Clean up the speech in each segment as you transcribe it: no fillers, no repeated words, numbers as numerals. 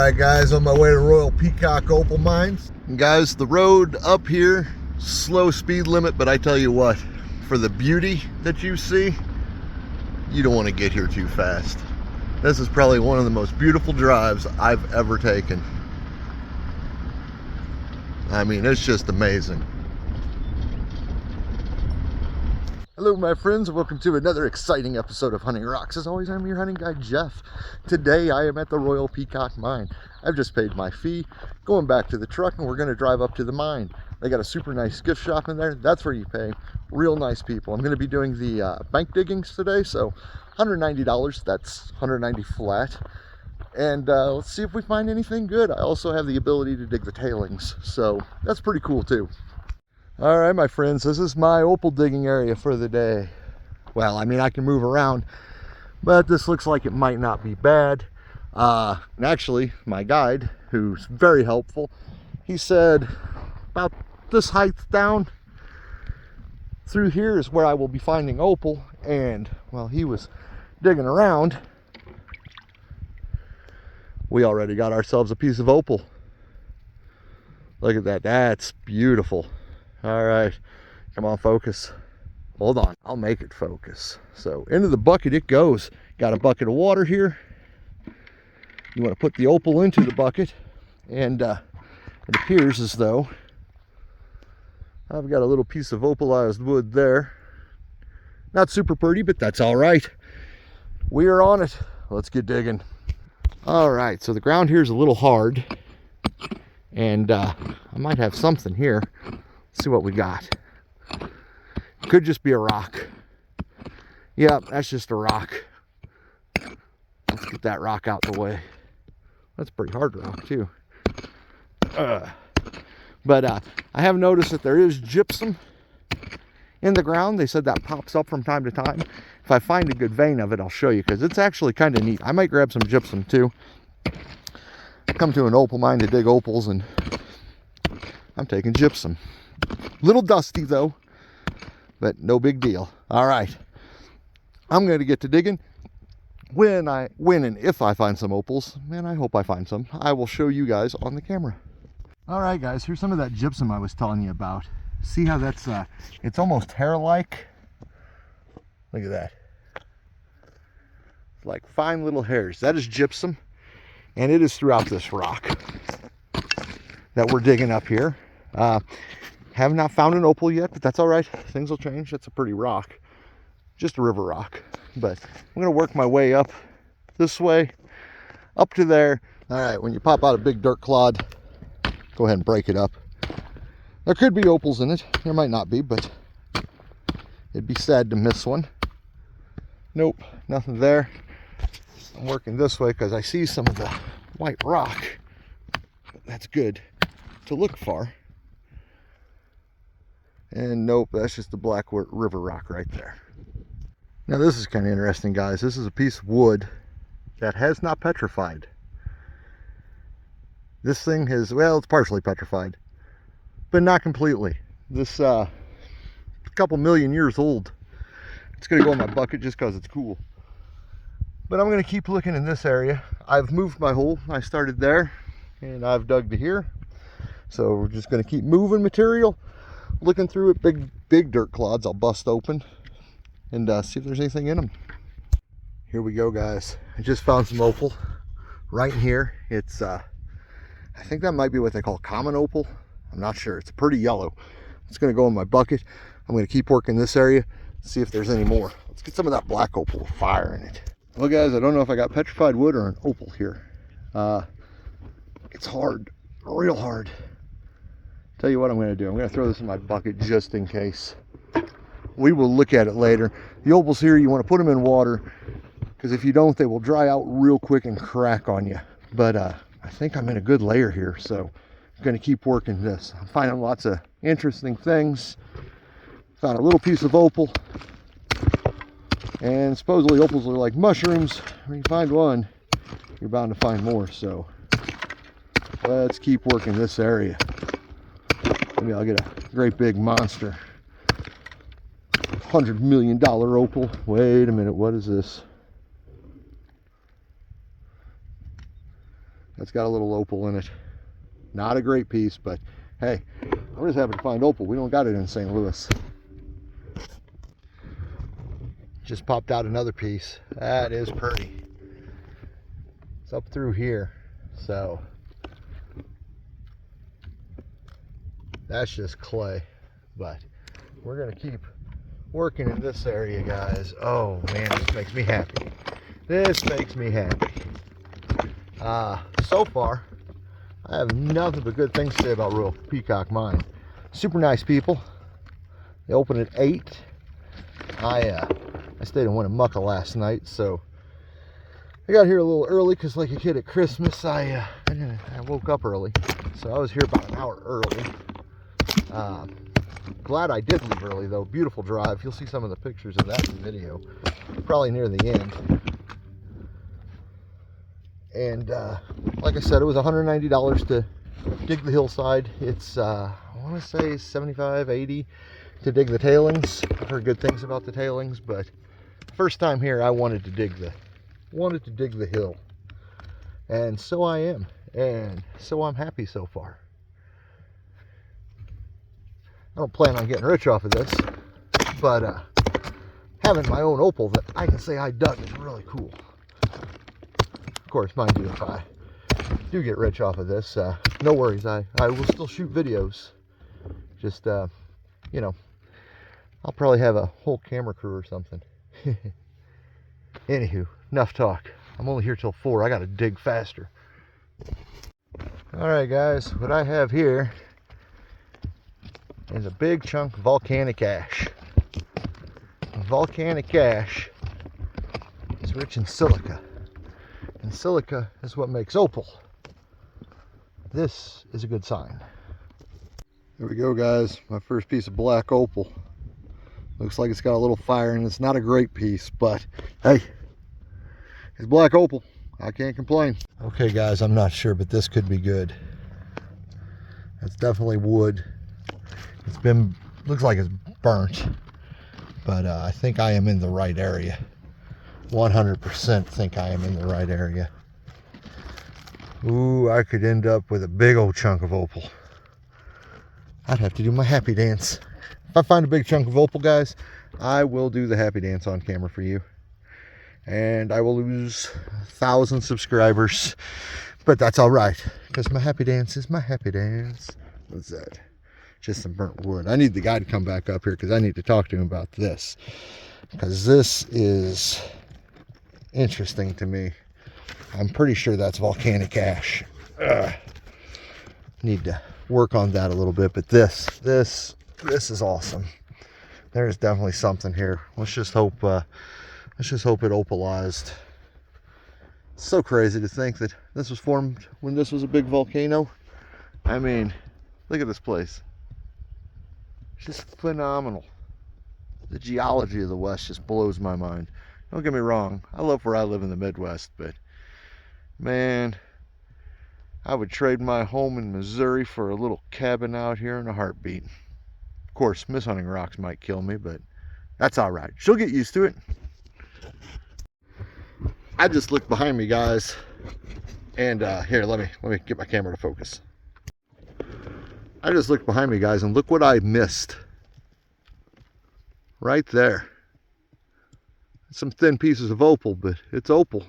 Alright guys, on my way to Royal Peacock Opal Mines. And guys, the road up here, slow speed limit, but I tell you what, for the beauty that you see, you don't want to get here too fast. This is probably one of the most beautiful drives I've ever taken. I mean, it's just amazing. Hello my friends, and welcome to another exciting episode of Hunting Rocks. As always, I'm your hunting guide, Jeff. Today I am at the Royal Peacock Mine. I've just paid my fee, going back to the truck, and we're going to drive up to the mine. They got a super nice gift shop in there. That's where you pay. Real nice people. I'm going to be doing the bank diggings today, so $190, that's $190 flat. And let's see if we find anything good. I also have the ability to dig the tailings, so that's pretty cool too. All right, my friends, this is my opal digging area for the day. Well, I mean, I can move around, but this looks like it might not be bad. And actually, my guide, who's very helpful, he said about this height down through here is where I will be finding opal. And while he was digging around, we already got ourselves a piece of opal. Look at that, that's beautiful. All right, come on, focus. Hold on, I'll make it focus. So into the bucket it goes. Got a bucket of water here. You want to put the opal into the bucket, and it appears as though I've got a little piece of opalized wood there. Not super pretty, but that's all right. We are on it. Let's get digging. All right, so the ground here is a little hard, and I might have something here. Let's see what we got. Could just be a rock. Yep, that's just a rock. Let's get that rock out the way. That's a pretty hard rock too. But I have noticed that there is gypsum in the ground. They said that pops up from time to time. If I find a good vein of it, I'll show you, because it's actually kind of neat. I might grab some gypsum too. Come to an opal mine to dig opals, and I'm taking gypsum. Little dusty though, but no big deal. All right, I'm going to get to digging. When and if I find some opals, and I hope I find some, I will show you guys on the camera. All right guys, here's some of that gypsum I was telling you about. See how that's it's almost hair-like. Look at that. It's like fine little hairs. That is gypsum, and it is throughout this rock that we're digging up here. Have not found an opal yet, but that's all right. Things will change. It's a pretty rock, just a river rock. But I'm gonna work my way up this way, up to there. All right, when you pop out a big dirt clod, go ahead and break it up. There could be opals in it. There might not be, but it'd be sad to miss one. Nope, nothing there. I'm working this way because I see some of the white rock. That's good to look for. And nope, that's just the black river rock right there. Now this is kind of interesting, guys. This is a piece of wood that has not petrified. This thing has, well, it's partially petrified, but not completely. This a couple million years old. It's gonna go in my bucket just because it's cool. But I'm gonna keep looking in this area. I've moved my hole. I started there and I've dug to here. So we're just gonna keep moving material. Looking through it, big dirt clods I'll bust open and see if there's anything in them. Here we go, guys. I just found some opal right in here. It's I think that might be what they call common opal. I'm not sure. It's pretty yellow. It's gonna go in my bucket. I'm gonna keep working this area, see if there's any more. Let's get some of that black opal with fire in it. Well guys, I don't know if I got petrified wood or an opal here. It's hard, real hard. Tell you what I'm going to do. I'm going to throw this in my bucket just in case. We will look at it later. The opals here, you want to put them in water, because if you don't, they will dry out real quick and crack on you. But I think I'm in a good layer here, so I'm going to keep working this. I'm finding lots of interesting things. Found a little piece of opal, and supposedly opals are like mushrooms. When you find one, you're bound to find more. So let's keep working this area. Maybe I'll get a great big monster. $100 million opal. Wait a minute, what is this? That's got a little opal in it. Not a great piece, but hey, I'm just happy to find opal. We don't got it in St. Louis. Just popped out another piece. That is pretty. It's up through here, so that's just clay, but we're gonna keep working in this area, guys. Oh man, this makes me happy. This makes me happy. So far, I have nothing but good things to say about Royal Peacock Mine. Super nice people. They opened at 8. I stayed in Winnemucca last night, so I got here a little early because, like a kid at Christmas, I woke up early, so I was here about an hour early. Glad I did leave early though. Beautiful drive. You'll see some of the pictures of that in the video, probably near the end. And like I said, it was $190 to dig the hillside. It's I want to say 75, 80 to dig the tailings. I've heard good things about the tailings, but first time here, I wanted to dig the hill, and so I am, and so I'm happy so far. I don't plan on getting rich off of this, but having my own opal that I can say I dug is really cool. Of course, mind you, if I do get rich off of this, no worries, I will still shoot videos. Just, you know, I'll probably have a whole camera crew or something. Anywho, enough talk. I'm only here till 4. I gotta dig faster. Alright guys, what I have here is a big chunk of volcanic ash. Volcanic ash is rich in silica, and silica is what makes opal. This is a good sign. There we go guys, my first piece of black opal. Looks like it's got a little fire, and it's not a great piece, but hey, it's black opal. I can't complain. Okay guys, I'm not sure, but this could be good. It's definitely wood. It's been, looks like it's burnt, but I think I am in the right area. 100% think I am in the right area. Ooh, I could end up with a big old chunk of opal. I'd have to do my happy dance. If I find a big chunk of opal, guys, I will do the happy dance on camera for you. And I will lose 1,000 subscribers. But that's all right, because my happy dance is my happy dance. What's that? Just some burnt wood. I need the guy to come back up here because I need to talk to him about this. Because this is interesting to me. I'm pretty sure that's volcanic ash. Need to work on that a little bit, but this is awesome. There's definitely something here. Let's just hope it opalized. It's so crazy to think that this was formed when this was a big volcano. I mean, look at this place. It's just phenomenal. The geology of the West just blows my mind. Don't get me wrong, I love where I live in the Midwest, but man, I would trade my home in Missouri for a little cabin out here in a heartbeat. Of course, Miss Hunting Rocks might kill me, but that's all right. She'll get used to it. I just looked behind me, guys, and here, let me get my camera to focus. I just looked behind me, guys, and look what I missed. Right there. Some thin pieces of opal, but it's opal.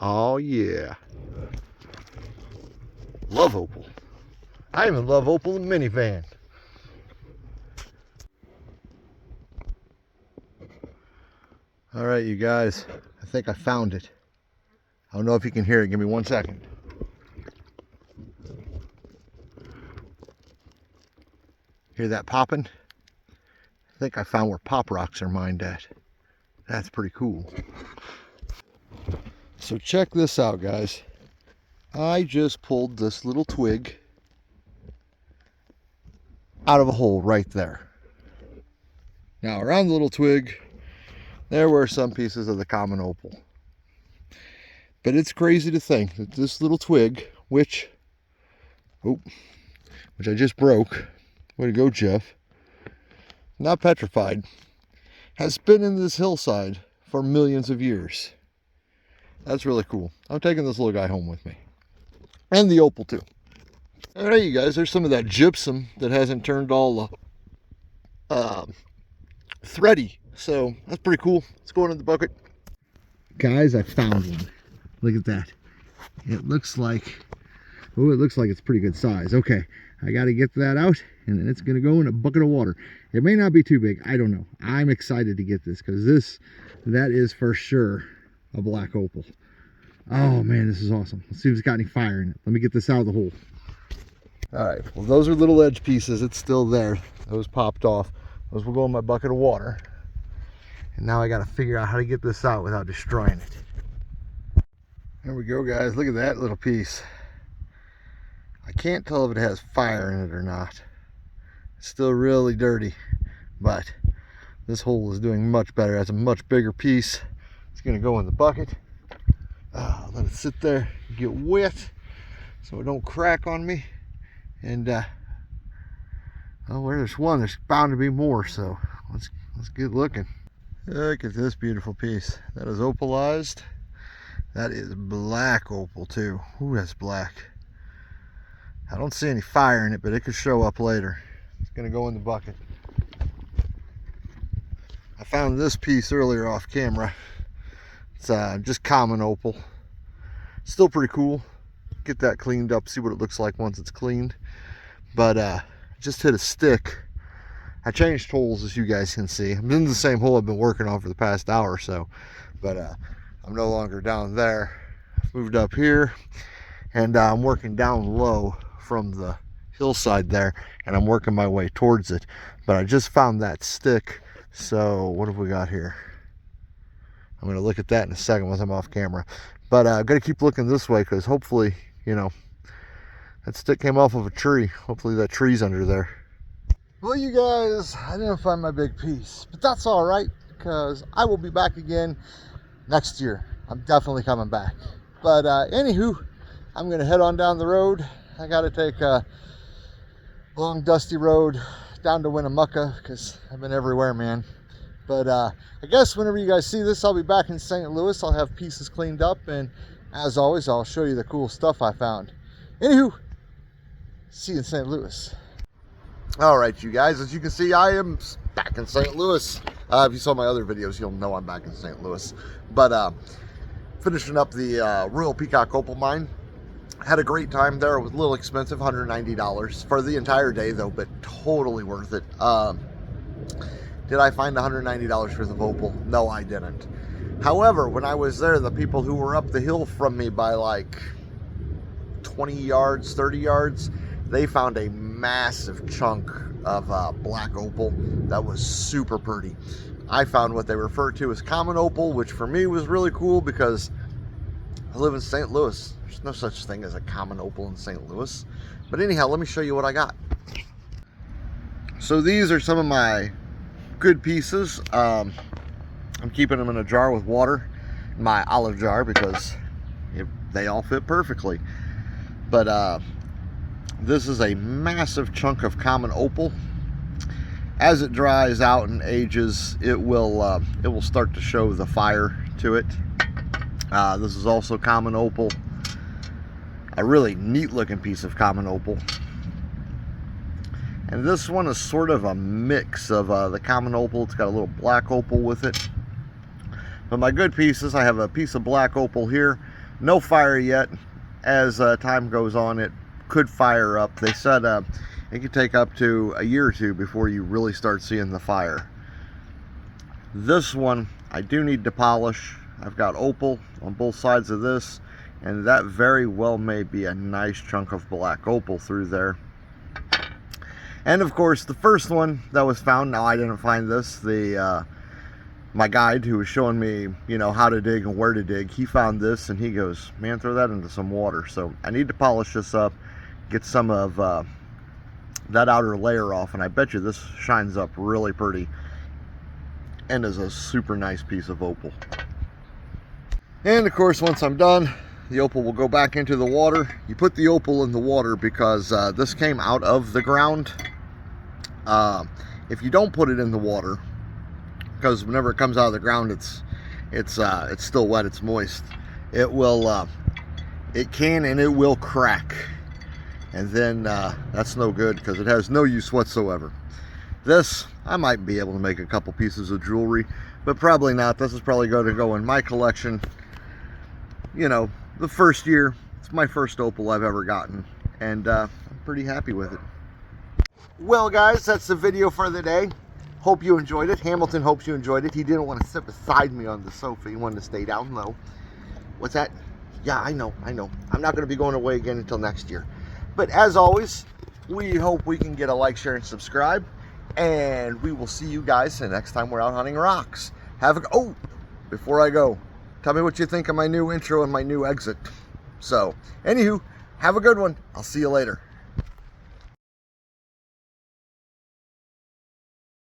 Oh yeah. Love opal. I even love opal in minivan. All right, you guys, I think I found it. I don't know if you can hear it. Give me 1 second. Hear that popping? I think I found where pop rocks are mined at. That's pretty cool. So check this out, guys. I just pulled this little twig out of a hole right there. Now around the little twig, there were some pieces of the common opal. But it's crazy to think that this little twig, which I just broke, way to go, Jeff, not petrified, has been in this hillside for millions of years. That's really cool. I'm taking this little guy home with me. And the opal too. All right, you guys, there's some of that gypsum that hasn't turned all thready. So that's pretty cool. Let's go into the bucket. Guys, I found one. Look at that. It looks like, oh, it looks like it's pretty good size. Okay, I got to get that out, and then it's going to go in a bucket of water. It may not be too big. I don't know. I'm excited to get this because that is for sure a black opal. Oh, man, this is awesome. Let's see if it's got any fire in it. Let me get this out of the hole. All right, well, those are little edge pieces. It's still there. Those popped off. Those will go in my bucket of water. And now I got to figure out how to get this out without destroying it. There we go, guys. Look at that little piece. I can't tell if it has fire in it or not. It's still really dirty, but this hole is doing much better. It's a much bigger piece. It's going to go in the bucket. Let it sit there, get wet, so it don't crack on me. And oh, where there's one, there's bound to be more. So let's get looking. Look at this beautiful piece. That is opalized. That is black opal too. Ooh, that's black. I don't see any fire in it, but it could show up later. It's gonna go in the bucket. I found this piece earlier off camera. It's just common opal. Still pretty cool. Get that cleaned up, see what it looks like once it's cleaned. But just hit a stick. I changed holes, as you guys can see. I'm in the same hole I've been working on for the past hour or so. But I'm no longer down there. I've moved up here, and I'm working down low from the hillside there, and I'm working my way towards it. But I just found that stick. So what have we got here? I'm going to look at that in a second once I'm off camera. But I've got to keep looking this way because hopefully, you know, that stick came off of a tree. Hopefully that tree's under there. Well, you guys, I didn't find my big piece, but that's all right because I will be back again next year. I'm definitely coming back. But anywho, I'm going to head on down the road. I got to take a long, dusty road down to Winnemucca because I've been everywhere, man. But I guess whenever you guys see this, I'll be back in St. Louis. I'll have pieces cleaned up, and as always, I'll show you the cool stuff I found. Anywho, see you in St. Louis. All right, you guys, as you can see, I am back in St. Louis. If you saw my other videos, you'll know I'm back in St. Louis. But finishing up the Royal Peacock Opal Mine. Had a great time there. It was a little expensive, $190 for the entire day, though, but totally worth it. Did I find $190 worth of opal? No, I didn't. However, when I was there, the people who were up the hill from me by like 20 yards, 30 yards, they found a massive chunk of black opal that was super pretty. I found what they refer to as common opal, which for me was really cool because I live in St. Louis. There's no such thing as a common opal in St. Louis. But anyhow, let me show you what I got. So these are some of my good pieces. I'm keeping them in a jar with water, my olive jar, because they all fit perfectly. But this is a massive chunk of common opal. As it dries out and ages, it will start to show the fire to it. This is also common opal. A really neat looking piece of common opal. And this one is sort of a mix of the common opal. It's got a little black opal with it. But my good pieces, I have a piece of black opal here. No fire yet. As time goes on, it could fire up. They said it could take up to a year or two before you really start seeing the fire. This one, I do need to polish. I've got opal on both sides of this, and that very well may be a nice chunk of black opal through there. And of course, the first one that was found, now I didn't find this, my guide who was showing me, you know, how to dig and where to dig, he found this and he goes, man, throw that into some water. So I need to polish this up, get some of that outer layer off, and I bet you this shines up really pretty and is a super nice piece of opal. And of course, once I'm done, the opal will go back into the water. You put the opal in the water because this came out of the ground. If you don't put it in the water, because whenever it comes out of the ground, it's still wet, it's moist. it will, it can and it will crack. And then that's no good because it has no use whatsoever. This, I might be able to make a couple pieces of jewelry, but probably not. This is probably going to go in my collection. You know, the first year, it's my first opal I've ever gotten, and I'm pretty happy with it. Well, guys, that's the video for the day. Hope you enjoyed it. Hamilton hopes you enjoyed it. He didn't want to sit beside me on the sofa. He wanted to stay down low. What's that? Yeah, I know. I'm not going to be going away again until next year. But as always, we hope we can get a like, share, and subscribe. And we will see you guys the next time we're out hunting rocks. Oh, before I go, tell me what you think of my new intro and my new exit. So, anywho, have a good one. I'll see you later.